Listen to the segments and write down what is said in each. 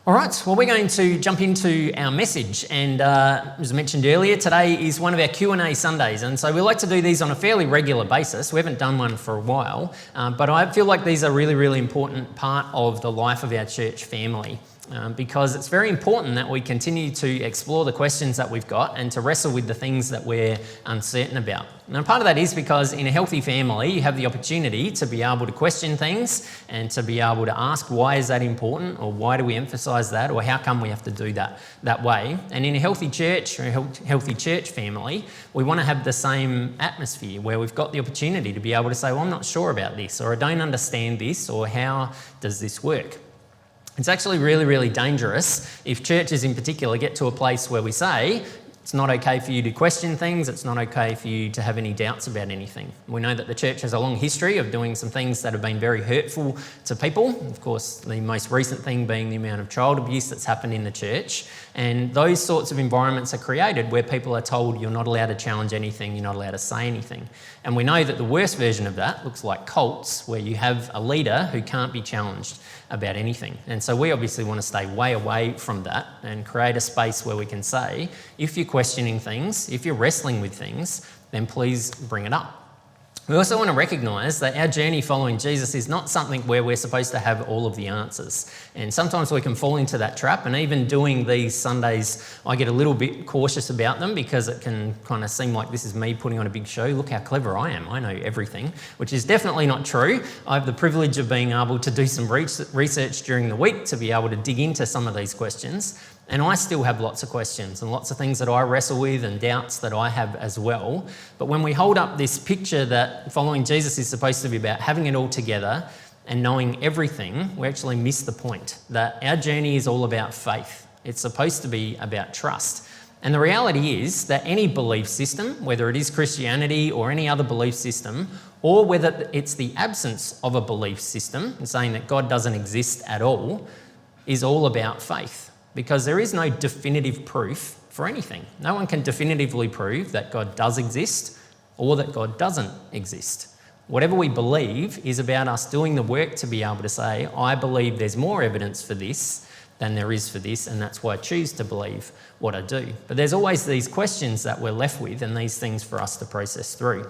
All right, well, we're going to jump into our message, and as I mentioned earlier, today is one of our Q&A Sundays, and so we like to do these on a fairly regular basis. We haven't done one for a while, but I feel like these are a really, really important part of the life of our church family. Because it's very important that we continue to explore the questions that we've got and to wrestle with the things that we're uncertain about. Now, part of that is because in a healthy family, you have the opportunity to be able to question things and to be able to ask, why is that important? Or why do we emphasise that? Or how come we have to do that way? And in a healthy church or a healthy church family, we want to have the same atmosphere where we've got the opportunity to be able to say, well, I'm not sure about this, or I don't understand this, or how does this work? It's actually really, really dangerous if churches in particular get to a place where we say, it's not okay for you to question things, it's not okay for you to have any doubts about anything. We know that the church has a long history of doing some things that have been very hurtful to people. Of course, the most recent thing being the amount of child abuse that's happened in the church. And those sorts of environments are created where people are told you're not allowed to challenge anything, you're not allowed to say anything. And we know that the worst version of that looks like cults, where you have a leader who can't be challenged about anything. And so we obviously want to stay way away from that and create a space where we can say, if you're questioning things, if you're wrestling with things, then please bring it up. We also want to recognise that our journey following Jesus is not something where we're supposed to have all of the answers. And sometimes we can fall into that trap, and even doing these Sundays, I get a little bit cautious about them because it can kind of seem like this is me putting on a big show. Look how clever I am, I know everything, which is definitely not true. I have the privilege of being able to do some research during the week to be able to dig into some of these questions. And I still have lots of questions and lots of things that I wrestle with and doubts that I have as well. But when we hold up this picture that following Jesus is supposed to be about having it all together and knowing everything, we actually miss the point that our journey is all about faith. It's supposed to be about trust. And the reality is that any belief system, whether it is Christianity or any other belief system, or whether it's the absence of a belief system, and saying that God doesn't exist at all, is all about faith. Because there is no definitive proof for anything. No one can definitively prove that God does exist or that God doesn't exist. Whatever we believe is about us doing the work to be able to say, I believe there's more evidence for this than there is for this, and that's why I choose to believe what I do. But there's always these questions that we're left with and these things for us to process through.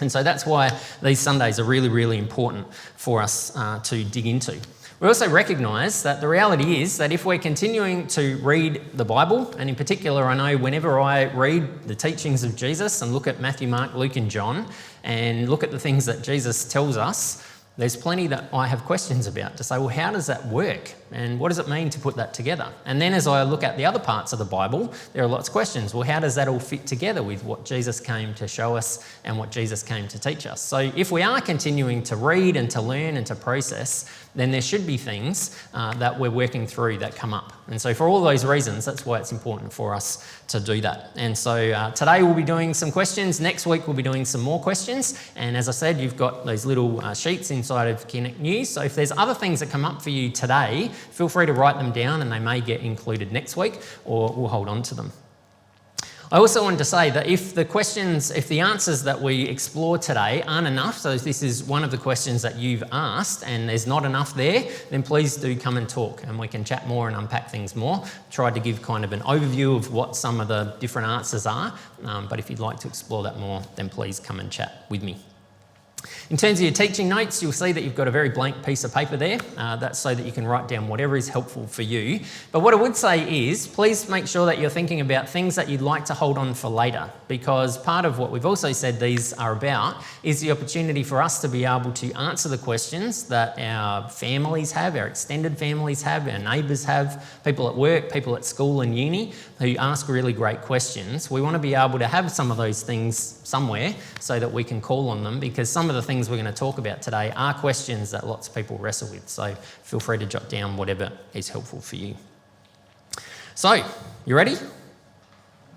And so that's why these Sundays are really, really important for us to dig into. We also recognise that the reality is that if we're continuing to read the Bible, and in particular I know whenever I read the teachings of Jesus and look at Matthew, Mark, Luke and John and look at the things that Jesus tells us, there's plenty that I have questions about to say, well, how does that work? And what does it mean to put that together? And then as I look at the other parts of the Bible, there are lots of questions. Well, how does that all fit together with what Jesus came to show us and what Jesus came to teach us? So if we are continuing to read and to learn and to process, then there should be things that we're working through that come up. And so for all those reasons, that's why it's important for us to do that. And so today we'll be doing some questions. Next week we'll be doing some more questions. And as I said, you've got those little sheets inside of Connect News. So if there's other things that come up for you today, feel free to write them down and they may get included next week, or we'll hold on to them. I also wanted to say that if the answers that we explore today aren't enough, so if this is one of the questions that you've asked and there's not enough there, then please do come and talk and we can chat more and unpack things more. Tried to give kind of an overview of what some of the different answers are, but if you'd like to explore that more, then please come and chat with me. In terms of your teaching notes, you'll see that you've got a very blank piece of paper there. That's so that you can write down whatever is helpful for you. But what I would say is, please make sure that you're thinking about things that you'd like to hold on for later, because part of what we've also said these are about is the opportunity for us to be able to answer the questions that our families have, our extended families have, our neighbours have, people at work, people at school and uni who ask really great questions. We want to be able to have some of those things somewhere so that we can call on them, because some of the things we're going to talk about today are questions that lots of people wrestle with. So feel free to jot down whatever is helpful for you. So, you ready?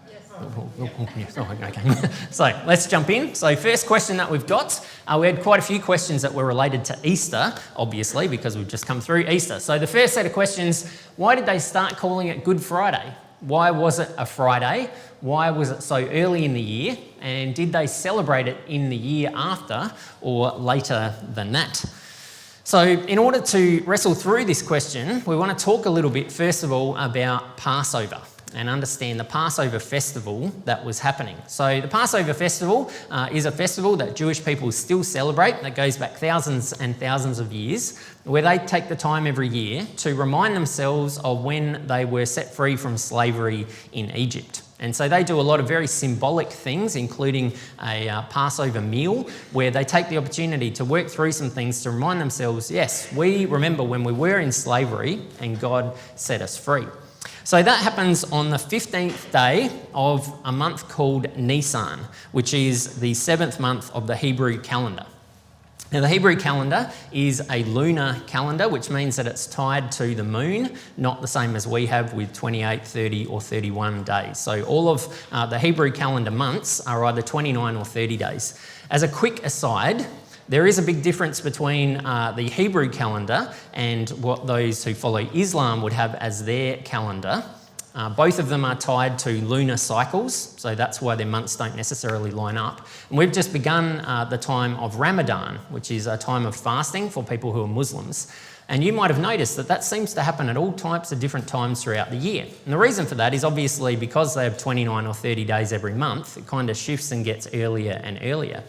Yes. Okay. So let's jump in. So first question that we've got, we had quite a few questions that were related to Easter, obviously, because we've just come through Easter. So the first set of questions, why did they start calling it Good Friday? Why was it a Friday? Why was it so early in the year? And did they celebrate it in the year after or later than that? So in order to wrestle through this question, we want to talk a little bit, first of all, about Passover and understand the Passover festival that was happening. So the Passover festival is a festival that Jewish people still celebrate that goes back thousands and thousands of years, where they take the time every year to remind themselves of when they were set free from slavery in Egypt. And so they do a lot of very symbolic things, including a Passover meal, where they take the opportunity to work through some things to remind themselves, yes, we remember when we were in slavery and God set us free. So that happens on the 15th day of a month called Nisan, which is the 7th month of the Hebrew calendar. Now, the Hebrew calendar is a lunar calendar, which means that it's tied to the moon, not the same as we have with 28, 30 or 31 days. So all of the Hebrew calendar months are either 29 or 30 days. As a quick aside, there is a big difference between the Hebrew calendar and what those who follow Islam would have as their calendar. Both of them are tied to lunar cycles, so that's why their months don't necessarily line up. And we've just begun the time of Ramadan, which is a time of fasting for people who are Muslims. And you might have noticed that that seems to happen at all types of different times throughout the year. And the reason for that is obviously because they have 29 or 30 days every month, it kind of shifts and gets earlier and earlier.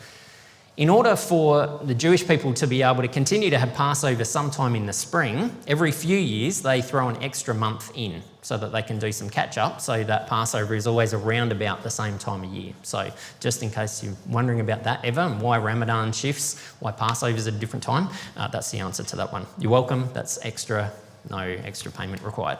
In order for the Jewish people to be able to continue to have Passover sometime in the spring, every few years they throw an extra month in so that they can do some catch up, so that Passover is always around about the same time of year. So just in case you're wondering about that ever and why Ramadan shifts, why Passover is at a different time, that's the answer to that one. You're welcome, that's extra, no extra payment required.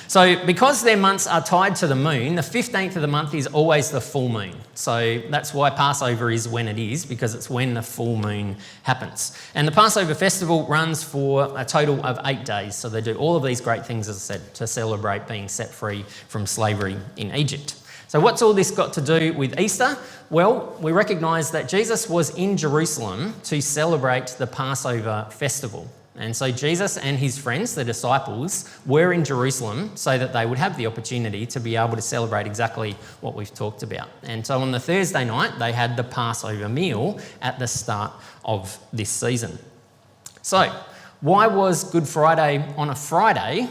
So because their months are tied to the moon, the 15th of the month is always the full moon. So that's why Passover is when it is, because it's when the full moon happens. And the Passover festival runs for a total of 8 days. So they do all of these great things, as I said, to celebrate being set free from slavery in Egypt. So what's all this got to do with Easter? Well, we recognise that Jesus was in Jerusalem to celebrate the Passover festival. And so Jesus and his friends, the disciples, were in Jerusalem so that they would have the opportunity to be able to celebrate exactly what we've talked about. And so on the Thursday night, they had the Passover meal at the start of this season. So why was Good Friday on a Friday?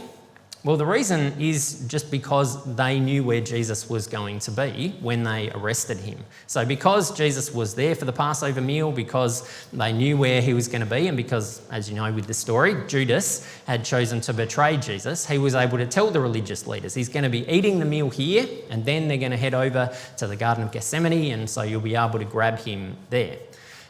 Well, the reason is just because they knew where Jesus was going to be when they arrested him. So because Jesus was there for the Passover meal, because they knew where he was going to be, and because, as you know with the story, Judas had chosen to betray Jesus, he was able to tell the religious leaders, he's going to be eating the meal here, and then they're going to head over to the Garden of Gethsemane, and so you'll be able to grab him there.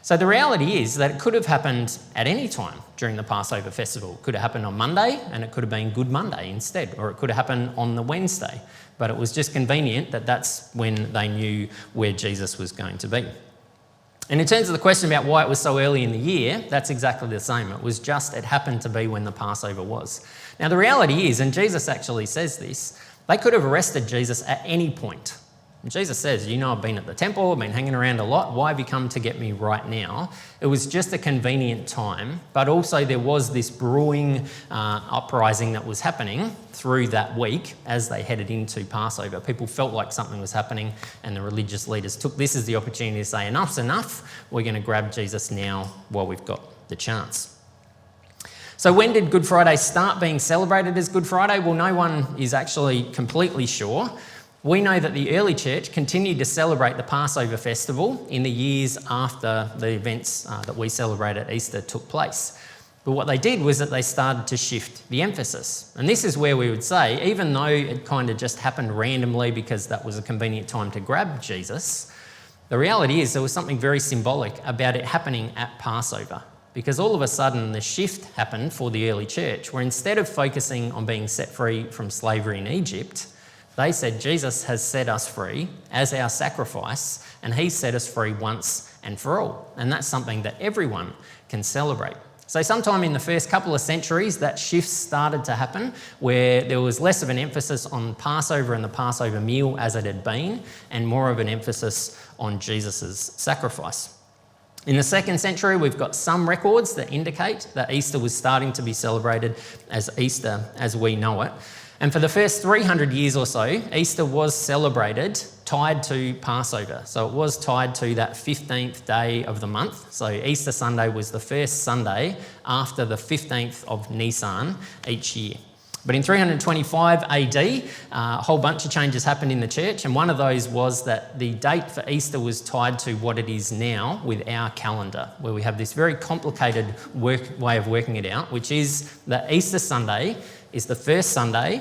So the reality is that it could have happened at any time during the Passover festival. It could have happened on Monday and it could have been Good Monday instead, or it could have happened on the Wednesday. But it was just convenient that that's when they knew where Jesus was going to be. And in terms of the question about why it was so early in the year, that's exactly the same. It happened to be when the Passover was. Now the reality is, and Jesus actually says this, they could have arrested Jesus at any point. And Jesus says, you know, I've been at the temple, I've been hanging around a lot, why have you come to get me right now? It was just a convenient time, but also there was this brewing uprising that was happening through that week as they headed into Passover. People felt like something was happening, and the religious leaders took this as the opportunity to say, enough's enough, we're going to grab Jesus now while we've got the chance. So when did Good Friday start being celebrated as Good Friday? Well, no one is actually completely sure. We know that the early church continued to celebrate the Passover festival in the years after the events that we celebrate at Easter took place. But what they did was that they started to shift the emphasis. And this is where we would say, even though it kind of just happened randomly because that was a convenient time to grab Jesus, the reality is there was something very symbolic about it happening at Passover. Because all of a sudden the shift happened for the early church, where instead of focusing on being set free from slavery in Egypt, they said Jesus has set us free as our sacrifice, and he set us free once and for all. And that's something that everyone can celebrate. So sometime in the first couple of centuries, that shift started to happen, where there was less of an emphasis on Passover and the Passover meal as it had been, and more of an emphasis on Jesus' sacrifice. In the 2nd century, we've got some records that indicate that Easter was starting to be celebrated as Easter as we know it. And for the first 300 years or so, Easter was celebrated tied to Passover. So it was tied to that 15th day of the month. So Easter Sunday was the first Sunday after the 15th of Nisan each year. But in 325 AD, a whole bunch of changes happened in the church, and one of those was that the date for Easter was tied to what it is now with our calendar, where we have this very complicated way of working it out, which is that Easter Sunday is the first Sunday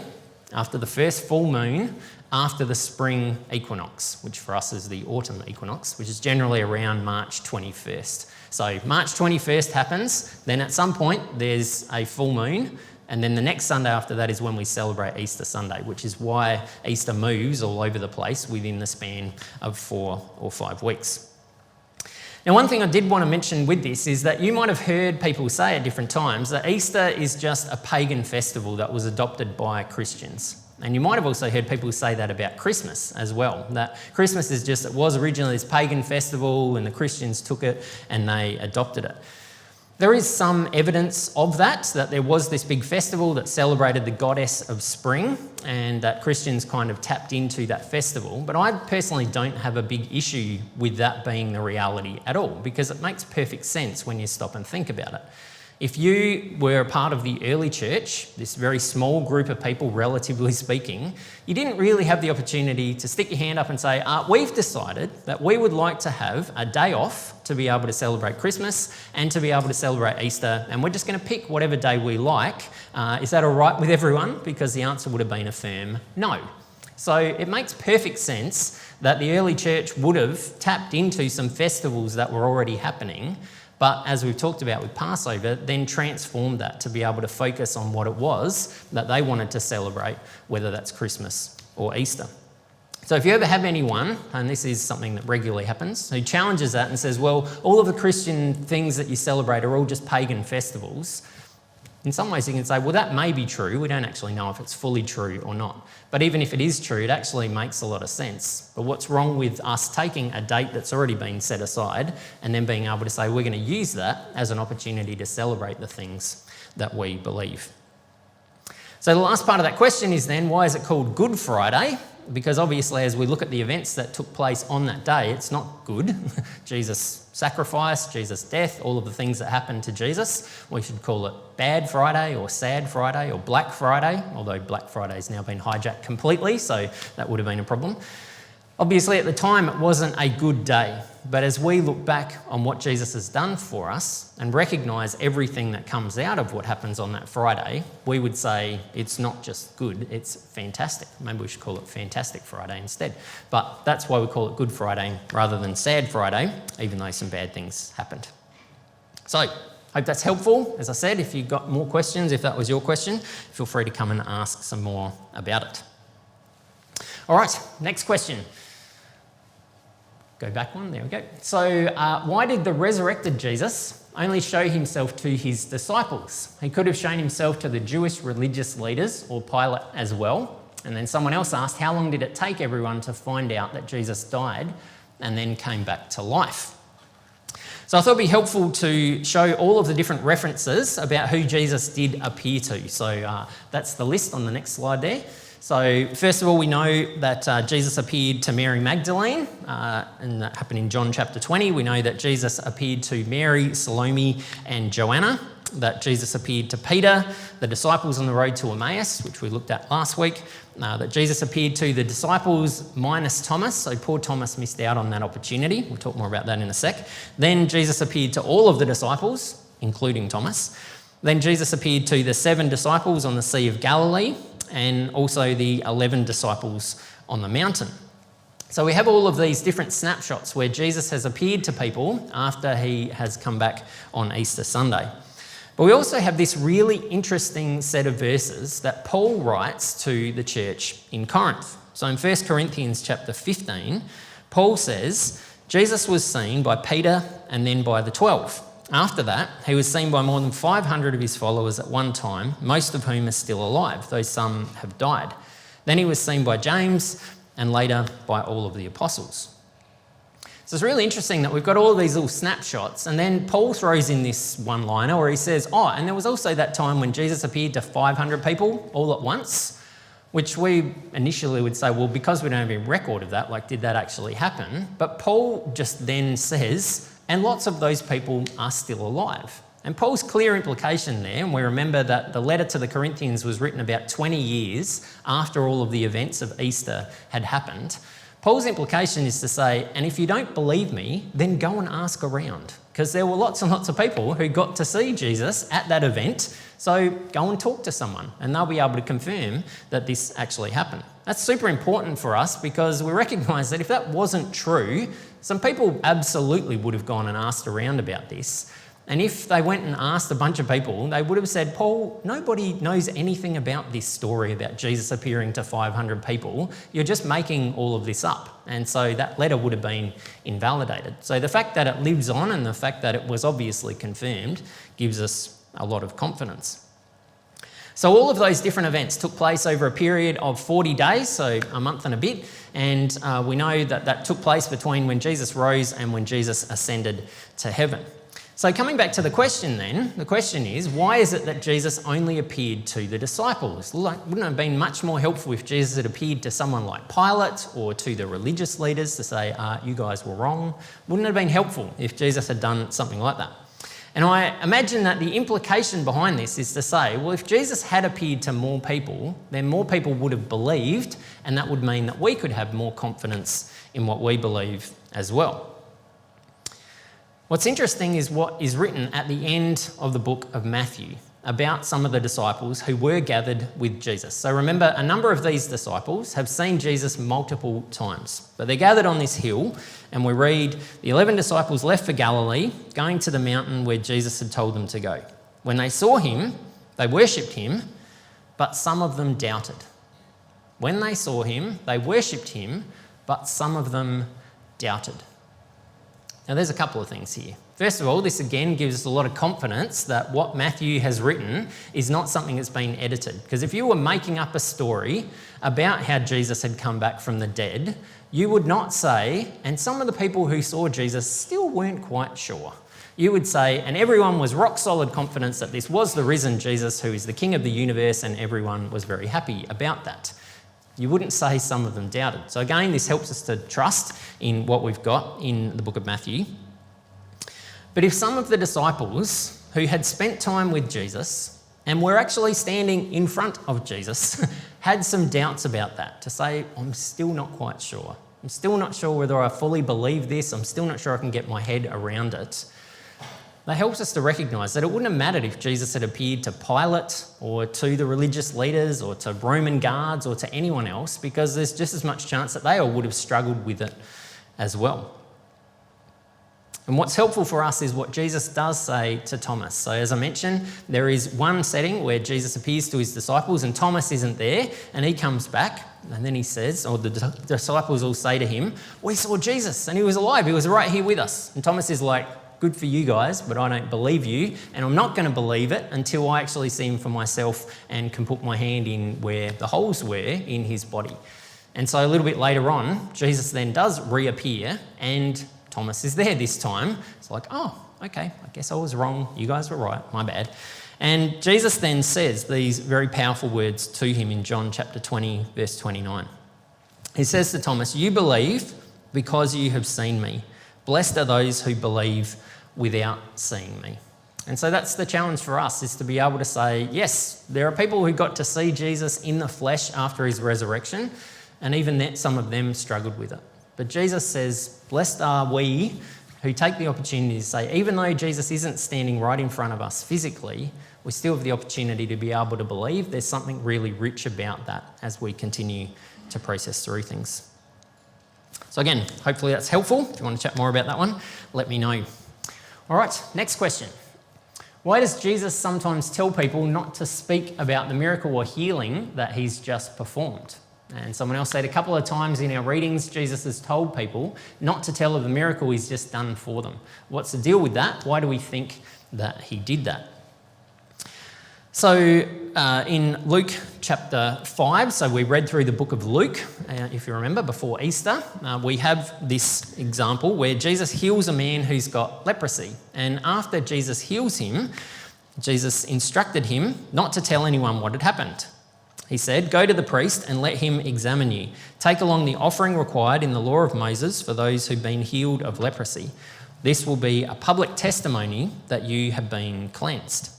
after the first full moon after the spring equinox, which for us is the autumn equinox, which is generally around March 21st. So March 21st happens, then at some point there's a full moon, and then the next Sunday after that is when we celebrate Easter Sunday, which is why Easter moves all over the place within the span of 4 or 5 weeks. Now, one thing I did want to mention with this is that you might have heard people say at different times that Easter is just a pagan festival that was adopted by Christians. And you might have also heard people say that about Christmas as well, that Christmas is just, it was originally this pagan festival and the Christians took it and they adopted it. There is some evidence of that there was this big festival that celebrated the goddess of spring and that Christians kind of tapped into that festival. But I personally don't have a big issue with that being the reality at all, because it makes perfect sense when you stop and think about it. If you were a part of the early church, this very small group of people, relatively speaking, you didn't really have the opportunity to stick your hand up and say, we've decided that we would like to have a day off to be able to celebrate Christmas and to be able to celebrate Easter, and we're just going to pick whatever day we like. Is that all right with everyone? Because the answer would have been a firm no. So it makes perfect sense that the early church would have tapped into some festivals that were already happening, but as we've talked about with Passover, then transformed that to be able to focus on what it was that they wanted to celebrate, whether that's Christmas or Easter. So if you ever have anyone, and this is something that regularly happens, who challenges that and says, well, all of the Christian things that you celebrate are all just pagan festivals, in some ways you can say, well, that may be true. We don't actually know if it's fully true or not. But even if it is true, it actually makes a lot of sense. But what's wrong with us taking a date that's already been set aside and then being able to say we're going to use that as an opportunity to celebrate the things that we believe? So the last part of that question is then, why is it called Good Friday? Because obviously as we look at the events that took place on that day, it's not good. Jesus' sacrifice, Jesus' death, all of the things that happened to Jesus. We should call it Bad Friday or Sad Friday or Black Friday, although Black Friday has now been hijacked completely, so that would have been a problem. Obviously at the time it wasn't a good day, but as we look back on what Jesus has done for us and recognise everything that comes out of what happens on that Friday, we would say it's not just good, it's fantastic. Maybe we should call it Fantastic Friday instead. But that's why we call it Good Friday rather than Sad Friday, even though some bad things happened. So, hope that's helpful. As I said, if you've got more questions, if that was your question, feel free to come and ask some more about it. All right, next question. Go back one, there we go. So why did the resurrected Jesus only show himself to his disciples? He could have shown himself to the Jewish religious leaders or Pilate as well. And then someone else asked, how long did it take everyone to find out that Jesus died and then came back to life? So I thought it'd be helpful to show all of the different references about who Jesus did appear to. So that's the list on the next slide there. So first of all, we know that Jesus appeared to Mary Magdalene, and that happened in John chapter 20. We know that Jesus appeared to Mary, Salome and Joanna, that Jesus appeared to Peter, the disciples on the road to Emmaus, which we looked at last week, that Jesus appeared to the disciples minus Thomas, so poor Thomas missed out on that opportunity. We'll talk more about that in a sec. Then Jesus appeared to all of the disciples, including Thomas. Then Jesus appeared to the 7 disciples on the Sea of Galilee, and also the 11 disciples on the mountain. So we have all of these different snapshots where Jesus has appeared to people after he has come back on Easter Sunday. But we also have this really interesting set of verses that Paul writes to the church in Corinth. So in 1 Corinthians chapter 15, Paul says, Jesus was seen by Peter and then by the 12. After that, he was seen by more than 500 of his followers at one time, most of whom are still alive, though some have died. Then he was seen by James and later by all of the apostles. So it's really interesting that we've got all of these little snapshots, and then Paul throws in this one-liner where he says, and there was also that time when Jesus appeared to 500 people all at once. which we initially would say, well, because we don't have any record of that, like, did that actually happen? But Paul just then says, and lots of those people are still alive. And Paul's clear implication there, and we remember that the letter to the Corinthians was written about 20 years after all of the events of Easter had happened. Paul's implication is to say, and if you don't believe me, then go and ask around. Because there were lots and lots of people who got to see Jesus at that event, so go and talk to someone and they'll be able to confirm that this actually happened. That's super important for us because we recognise that if that wasn't true, some people absolutely would have gone and asked around about this. And if they went and asked a bunch of people, they would have said, Paul, nobody knows anything about this story about Jesus appearing to 500 people. You're just making all of this up. And so that letter would have been invalidated. So the fact that it lives on and the fact that it was obviously confirmed gives us a lot of confidence. So all of those different events took place over a period of 40 days, so a month and a bit. And we know that that took place between when Jesus rose and when Jesus ascended to heaven. So coming back to the question then, the question is, why is it that Jesus only appeared to the disciples? Wouldn't it have been much more helpful if Jesus had appeared to someone like Pilate or to the religious leaders to say, you guys were wrong? Wouldn't it have been helpful if Jesus had done something like that? And I imagine that the implication behind this is to say, well, if Jesus had appeared to more people, then more people would have believed, and that would mean that we could have more confidence in what we believe as well. What's interesting is what is written at the end of the book of Matthew about some of the disciples who were gathered with Jesus. So remember, a number of these disciples have seen Jesus multiple times, but they're gathered on this hill, and we read, the 11 disciples left for Galilee, going to the mountain where Jesus had told them to go. When they saw him, they worshipped him, but some of them doubted. When they saw him, they worshipped him, but some of them doubted. Now, there's a couple of things here. First of all, this again gives us a lot of confidence that what Matthew has written is not something that's been edited. Because if you were making up a story about how Jesus had come back from the dead, you would not say, and some of the people who saw Jesus still weren't quite sure. You would say, and everyone was rock solid confidence that this was the risen Jesus who is the King of the universe, and everyone was very happy about that. You wouldn't say some of them doubted. So again, this helps us to trust in what we've got in the book of Matthew. But if some of the disciples who had spent time with Jesus and were actually standing in front of Jesus had some doubts about that, to say, I'm still not quite sure. I'm still not sure whether I fully believe this. I'm still not sure I can get my head around it. That helps us to recognise that it wouldn't have mattered if Jesus had appeared to Pilate or to the religious leaders or to Roman guards or to anyone else, because there's just as much chance that they all would have struggled with it as well. And what's helpful for us is what Jesus does say to Thomas. So as I mentioned, there is one setting where Jesus appears to his disciples and Thomas isn't there, and he comes back and then he says, or the disciples all say to him, we saw Jesus and he was alive, he was right here with us. And Thomas is like, good for you guys, but I don't believe you, and I'm not going to believe it until I actually see him for myself and can put my hand in where the holes were in his body. And so a little bit later on, Jesus then does reappear, and Thomas is there this time. It's like, oh, okay, I guess I was wrong. You guys were right, my bad. And Jesus then says these very powerful words to him in John chapter 20, verse 29. He says to Thomas, you believe because you have seen me. Blessed are those who believe without seeing me. And so that's the challenge for us, is to be able to say, yes, there are people who got to see Jesus in the flesh after his resurrection, and even that some of them struggled with it. But Jesus says, blessed are we who take the opportunity to say, even though Jesus isn't standing right in front of us physically, we still have the opportunity to be able to believe. There's something really rich about that as we continue to process through things. So again, hopefully that's helpful. If you want to chat more about that one, let me know. All right, next question. Why does Jesus sometimes tell people not to speak about the miracle or healing that he's just performed? And someone else said a couple of times in our readings, Jesus has told people not to tell of the miracle he's just done for them. What's the deal with that? Why do we think that he did that? So in Luke chapter 5, so we read through the book of Luke, if you remember, before Easter, we have this example where Jesus heals a man who's got leprosy. And after Jesus heals him, Jesus instructed him not to tell anyone what had happened. He said, "Go to the priest and let him examine you. Take along the offering required in the law of Moses for those who've been healed of leprosy. This will be a public testimony that you have been cleansed."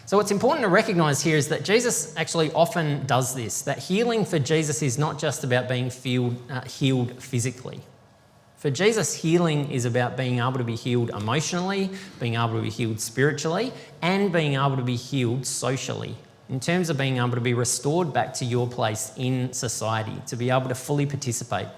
So what's important to recognise here is that Jesus actually often does this, that healing for Jesus is not just about being healed physically. For Jesus, healing is about being able to be healed emotionally, being able to be healed spiritually, and being able to be healed socially, in terms of being able to be restored back to your place in society, to be able to fully participate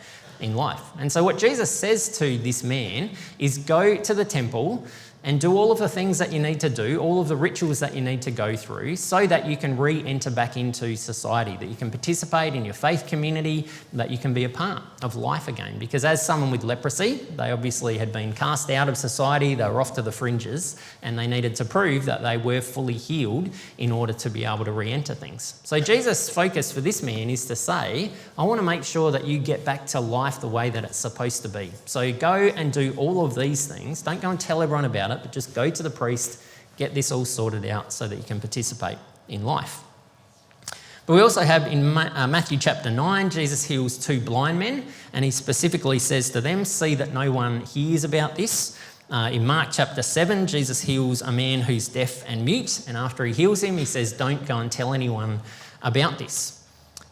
in life. And so what Jesus says to this man is, go to the temple and do all of the things that you need to do, all of the rituals that you need to go through, so that you can re-enter back into society, that you can participate in your faith community, that you can be a part of life again. Because as someone with leprosy, they obviously had been cast out of society, they were off to the fringes, and they needed to prove that they were fully healed in order to be able to re-enter things. So Jesus' focus for this man is to say, I want to make sure that you get back to life the way that it's supposed to be. So go and do all of these things. Don't go and tell everyone about it, but just go to the priest, get this all sorted out so that you can participate in life. But we also have in Matthew chapter 9, Jesus heals 2 blind men, and he specifically says to them, see that no one hears about this. In Mark chapter 7, Jesus heals a man who's deaf and mute, and after he heals him, he says, don't go and tell anyone about this.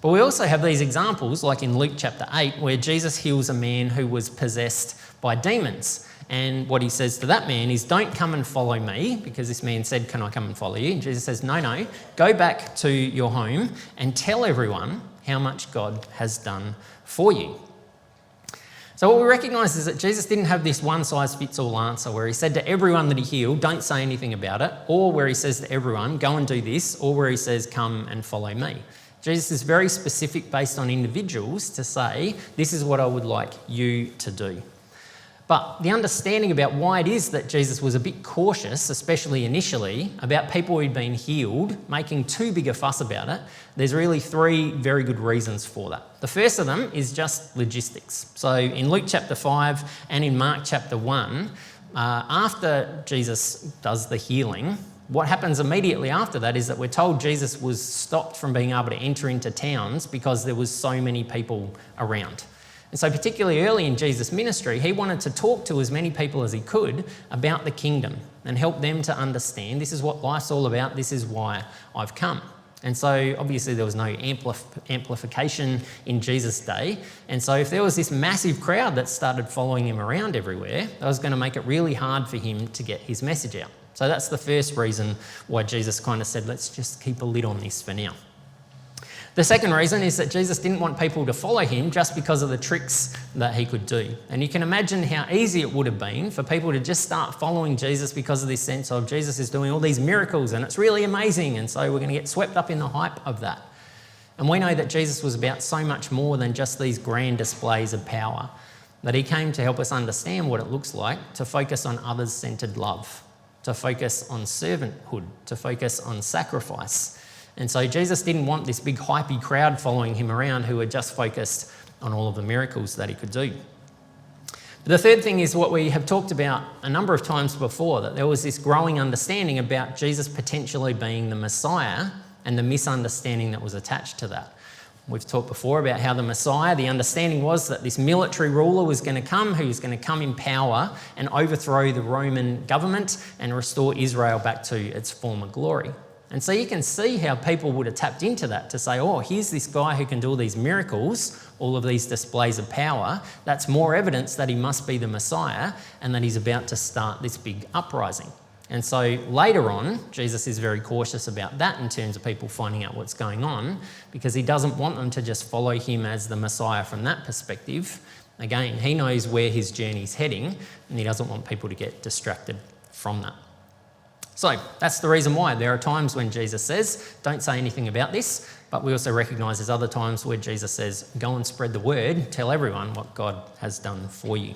But we also have these examples, like in Luke chapter 8, where Jesus heals a man who was possessed by demons. And what he says to that man is, don't come and follow me, because this man said, can I come and follow you? And Jesus says, no, go back to your home and tell everyone how much God has done for you. So what we recognise is that Jesus didn't have this one-size-fits-all answer where he said to everyone that he healed, don't say anything about it, or where he says to everyone, go and do this, or where he says, come and follow me. Jesus is very specific based on individuals to say, this is what I would like you to do. But the understanding about why it is that Jesus was a bit cautious, especially initially, about people who'd been healed, making too big a fuss about it, there's really 3 very good reasons for that. The first of them is just logistics. So in Luke chapter 5 and in Mark chapter 1, after Jesus does the healing, what happens immediately after that is that we're told Jesus was stopped from being able to enter into towns because there was so many people around. And so particularly early in Jesus' ministry, he wanted to talk to as many people as he could about the kingdom and help them to understand this is what life's all about, this is why I've come. And so obviously there was no amplification in Jesus' day. And so if there was this massive crowd that started following him around everywhere, that was going to make it really hard for him to get his message out. So that's the first reason why Jesus kind of said, let's just keep a lid on this for now. The second reason is that Jesus didn't want people to follow him just because of the tricks that he could do. And you can imagine how easy it would have been for people to just start following Jesus because of this sense of Jesus is doing all these miracles and it's really amazing, and so we're going to get swept up in the hype of that. And we know that Jesus was about so much more than just these grand displays of power, that he came to help us understand what it looks like to focus on others-centred love, to focus on servanthood, to focus on sacrifice. And so Jesus didn't want this big hypey crowd following him around who were just focused on all of the miracles that he could do. But the third thing is what we have talked about a number of times before, that there was this growing understanding about Jesus potentially being the Messiah and the misunderstanding that was attached to that. We've talked before about how the Messiah, the understanding was that this military ruler was going to come, who was going to come in power and overthrow the Roman government and restore Israel back to its former glory. And so you can see how people would have tapped into that to say, oh, here's this guy who can do all these miracles, all of these displays of power. That's more evidence that he must be the Messiah and that he's about to start this big uprising. And so later on, Jesus is very cautious about that in terms of people finding out what's going on, because he doesn't want them to just follow him as the Messiah from that perspective. Again, he knows where his journey's heading, and he doesn't want people to get distracted from that. So that's the reason why there are times when Jesus says, don't say anything about this, but we also recognise there's other times where Jesus says, go and spread the word, tell everyone what God has done for you.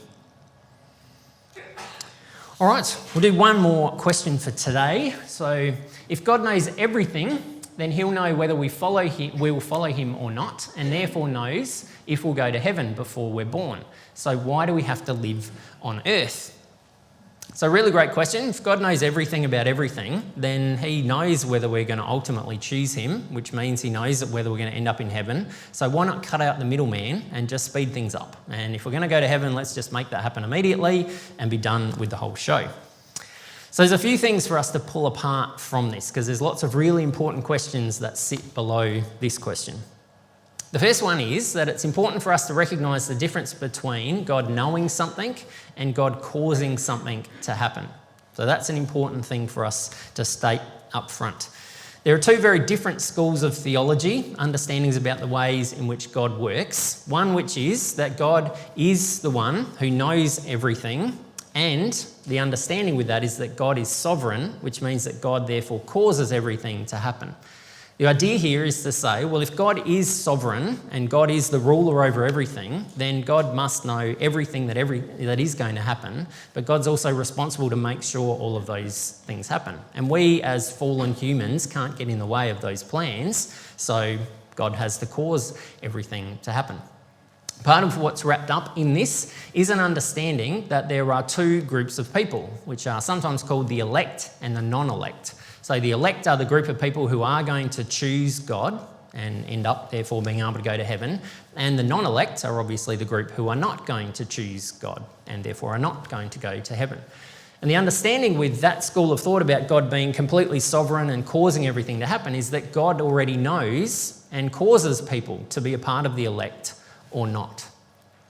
All right, we'll do one more question for today. So if God knows everything, then he'll know whether we will follow him or not, and therefore knows if we'll go to heaven before we're born. So why do we have to live on earth? So really great question. If God knows everything about everything, then he knows whether we're going to ultimately choose him, which means he knows whether we're going to end up in heaven. So why not cut out the middleman and just speed things up? And if we're going to go to heaven, let's just make that happen immediately and be done with the whole show. So there's a few things for us to pull apart from this, because there's lots of really important questions that sit below this question. The first one is that it's important for us to recognise the difference between God knowing something and God causing something to happen. So that's an important thing for us to state up front. There are two very different schools of theology, understandings about the ways in which God works. One which is that God is the one who knows everything, and the understanding with that is that God is sovereign, which means that God therefore causes everything to happen. The idea here is to say, well, if God is sovereign and God is the ruler over everything, then God must know everything that is going to happen, but God's also responsible to make sure all of those things happen. And we as fallen humans can't get in the way of those plans, so God has to cause everything to happen. Part of what's wrapped up in this is an understanding that there are two groups of people, which are sometimes called the elect and the non-elect. So the elect are the group of people who are going to choose God and end up therefore being able to go to heaven. And the non-elect are obviously the group who are not going to choose God and therefore are not going to go to heaven. And the understanding with that school of thought about God being completely sovereign and causing everything to happen is that God already knows and causes people to be a part of the elect or not.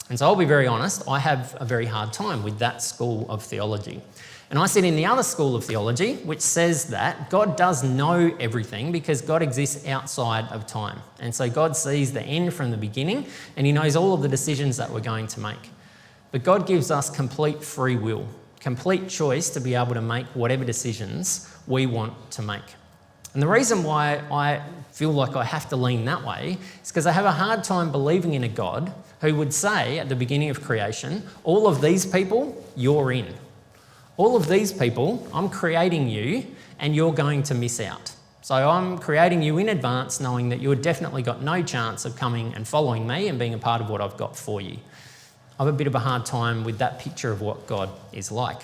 And so I'll be very honest, I have a very hard time with that school of theology. And I sit in the other school of theology, which says that God does know everything because God exists outside of time. And so God sees the end from the beginning and he knows all of the decisions that we're going to make. But God gives us complete free will, complete choice to be able to make whatever decisions we want to make. And the reason why I feel like I have to lean that way is because I have a hard time believing in a God who would say at the beginning of creation, all of these people, you're in. All of these people, I'm creating you and you're going to miss out. So I'm creating you in advance knowing that you've definitely got no chance of coming and following me and being a part of what I've got for you. I have a bit of a hard time with that picture of what God is like.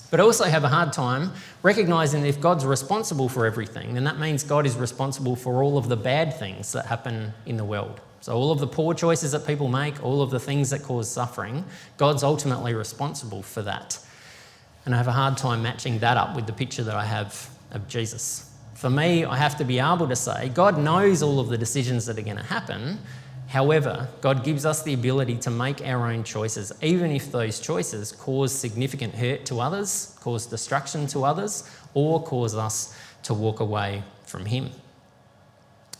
But I also have a hard time recognising that if God's responsible for everything, then that means God is responsible for all of the bad things that happen in the world. So all of the poor choices that people make, all of the things that cause suffering, God's ultimately responsible for that. And I have a hard time matching that up with the picture that I have of Jesus. For me, I have to be able to say, God knows all of the decisions that are going to happen. However, God gives us the ability to make our own choices, even if those choices cause significant hurt to others, cause destruction to others, or cause us to walk away from him.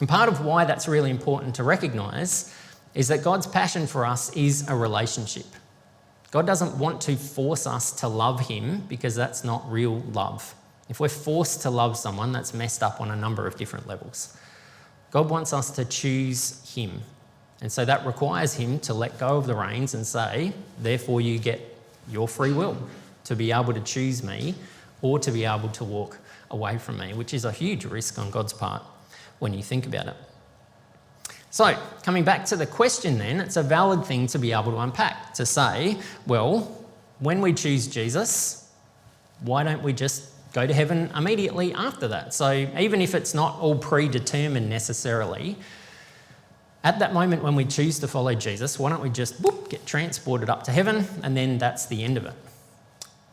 And part of why that's really important to recognise is that God's passion for us is a relationship. God doesn't want to force us to love him because that's not real love. If we're forced to love someone, that's messed up on a number of different levels. God wants us to choose him. And so that requires him to let go of the reins and say, therefore you get your free will to be able to choose me or to be able to walk away from me, which is a huge risk on God's part when you think about it. So, coming back to the question then, it's a valid thing to be able to unpack, to say, well, when we choose Jesus, why don't we just go to heaven immediately after that? So even if it's not all predetermined necessarily, at that moment when we choose to follow Jesus, why don't we just get transported up to heaven and then that's the end of it?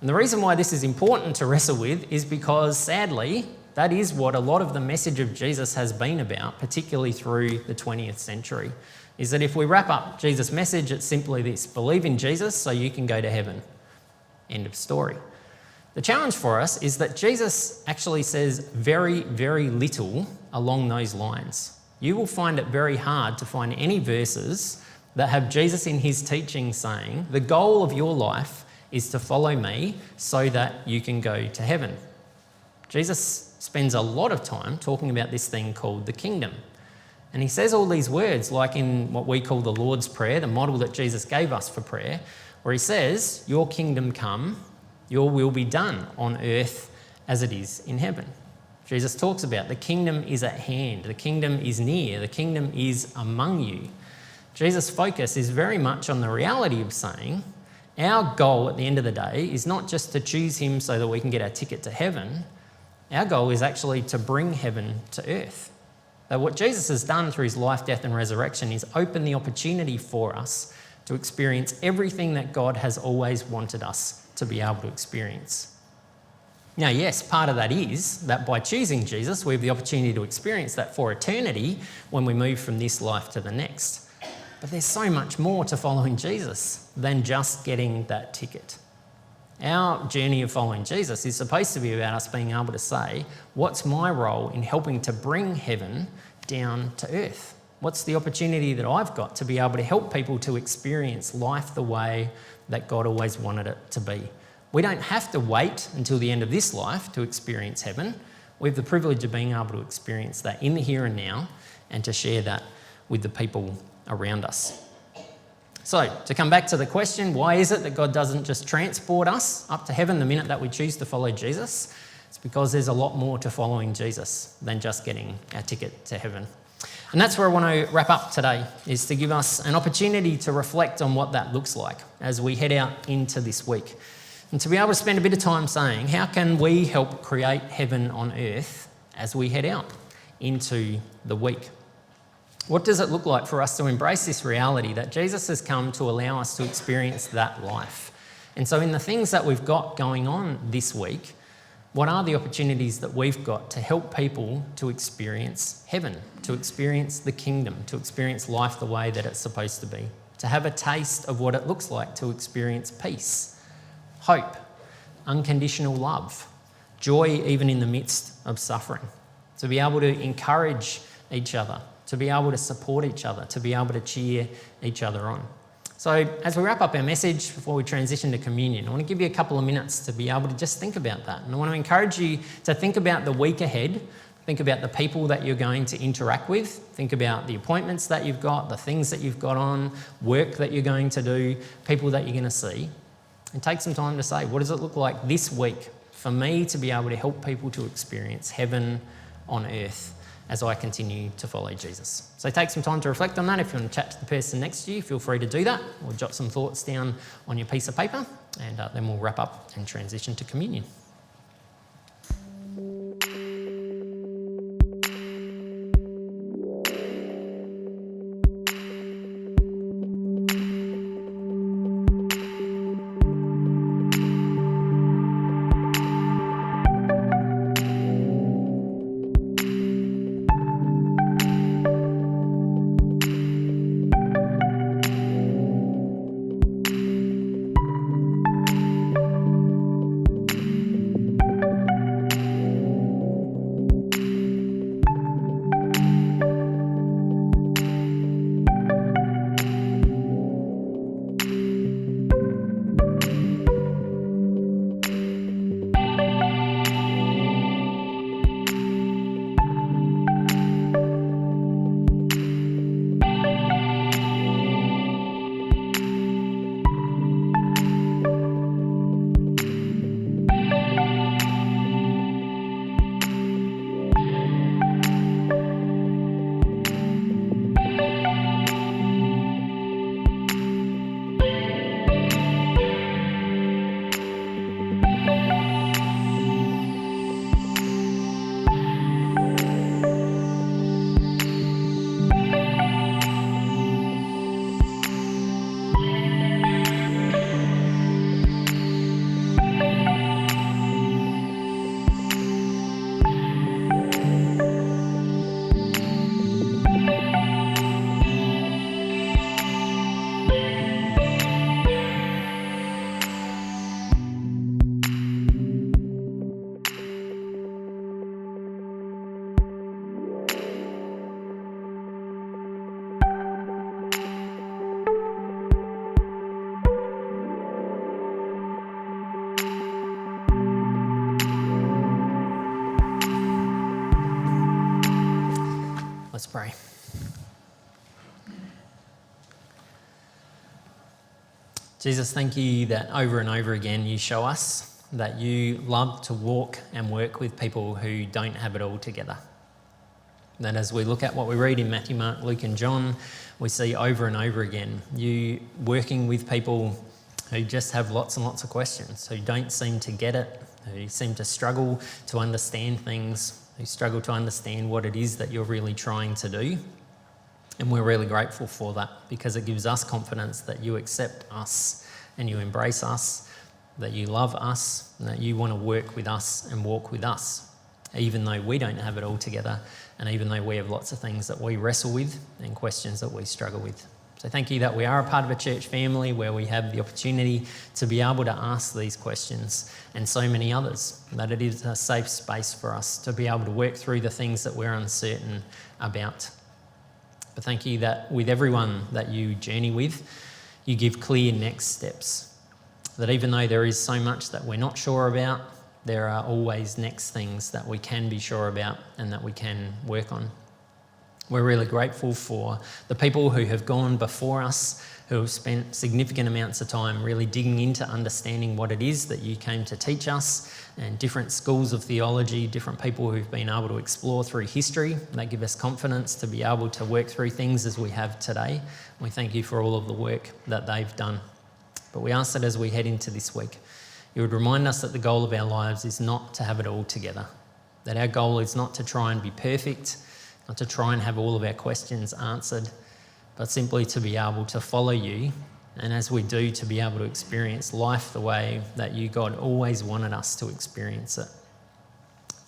And the reason why this is important to wrestle with is because sadly, that is what a lot of the message of Jesus has been about, particularly through the 20th century, is that if we wrap up Jesus' message, it's simply this: believe in Jesus so you can go to heaven. End of story. The challenge for us is that Jesus actually says very, very little along those lines. You will find it very hard to find any verses that have Jesus in his teaching saying, the goal of your life is to follow me so that you can go to heaven. Jesus spends a lot of time talking about this thing called the kingdom. And he says all these words like in what we call the Lord's Prayer, the model that Jesus gave us for prayer, where he says, your kingdom come, your will be done on earth as it is in heaven. Jesus talks about the kingdom is at hand, the kingdom is near, the kingdom is among you. Jesus' focus is very much on the reality of saying, Our goal at the end of the day is not just to choose him so that we can get our ticket to heaven. Our goal is actually to bring heaven to earth. That what Jesus has done through his life, death and resurrection is open the opportunity for us to experience everything that God has always wanted us to be able to experience. Now, yes, part of that is that by choosing Jesus, we have the opportunity to experience that for eternity when we move from this life to the next. But there's so much more to following Jesus than just getting that ticket. Our journey of following Jesus is supposed to be about us being able to say, what's my role in helping to bring heaven down to earth? What's the opportunity that I've got to be able to help people to experience life the way that God always wanted it to be? We don't have to wait until the end of this life to experience heaven. We have the privilege of being able to experience that in the here and now and to share that with the people around us. So, to come back to the question, why is it that God doesn't just transport us up to heaven the minute that we choose to follow Jesus? It's because there's a lot more to following Jesus than just getting our ticket to heaven. And that's where I want to wrap up today, is to give us an opportunity to reflect on what that looks like as we head out into this week. And to be able to spend a bit of time saying, how can we help create heaven on earth as we head out into the week? What does it look like for us to embrace this reality that Jesus has come to allow us to experience that life? And so in the things that we've got going on this week, what are the opportunities that we've got to help people to experience heaven, to experience the kingdom, to experience life the way that it's supposed to be, to have a taste of what it looks like to experience peace, hope, unconditional love, joy even in the midst of suffering, to be able to encourage each other, to be able to support each other, to be able to cheer each other on. So as we wrap up our message before we transition to communion, I want to give you a couple of minutes to be able to just think about that. And I want to encourage you to think about the week ahead, think about the people that you're going to interact with, think about the appointments that you've got, the things that you've got on, work that you're going to do, people that you're going to see, and take some time to say, what does it look like this week for me to be able to help people to experience heaven on earth as I continue to follow Jesus? So take some time to reflect on that. If you want to chat to the person next to you, feel free to do that, or jot some thoughts down on your piece of paper, and then we'll wrap up and transition to communion. Let's pray. Jesus, thank you that over and over again you show us that you love to walk and work with people who don't have it all together. That as we look at what we read in Matthew, Mark, Luke and John, we see over and over again you working with people who just have lots and lots of questions, who don't seem to get it, who seem to struggle to understand things, who struggle to understand what it is that you're really trying to do. And we're really grateful for that, because it gives us confidence that you accept us and you embrace us, that you love us, and that you want to work with us and walk with us, even though we don't have it all together, and even though we have lots of things that we wrestle with and questions that we struggle with. So thank you that we are a part of a church family where we have the opportunity to be able to ask these questions and so many others, that it is a safe space for us to be able to work through the things that we're uncertain about. But thank you that with everyone that you journey with, you give clear next steps. That even though there is so much that we're not sure about, there are always next things that we can be sure about and that we can work on. We're really grateful for the people who have gone before us, who have spent significant amounts of time really digging into understanding what it is that you came to teach us, and different schools of theology, different people who've been able to explore through history. They give us confidence to be able to work through things as we have today. We thank you for all of the work that they've done. But we ask that as we head into this week, you would remind us that the goal of our lives is not to have it all together, that our goal is not to try and be perfect, not to try and have all of our questions answered, but simply to be able to follow you, and as we do, to be able to experience life the way that you, God, always wanted us to experience it.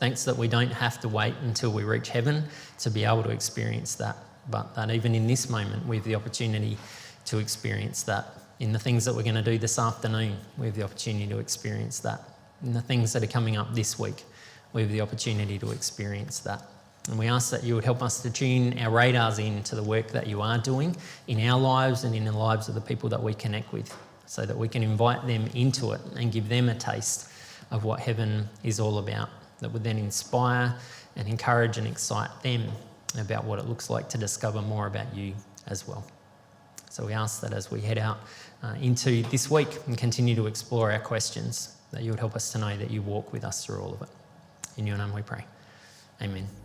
Thanks that we don't have to wait until we reach heaven to be able to experience that, but that even in this moment we have the opportunity to experience that. In the things that we're going to do this afternoon, we have the opportunity to experience that. In the things that are coming up this week, we have the opportunity to experience that. And we ask that you would help us to tune our radars in to the work that you are doing in our lives and in the lives of the people that we connect with, so that we can invite them into it and give them a taste of what heaven is all about, that would then inspire and encourage and excite them about what it looks like to discover more about you as well. So we ask that as we head out into this week and continue to explore our questions, that you would help us to know that you walk with us through all of it. In your name we pray. Amen.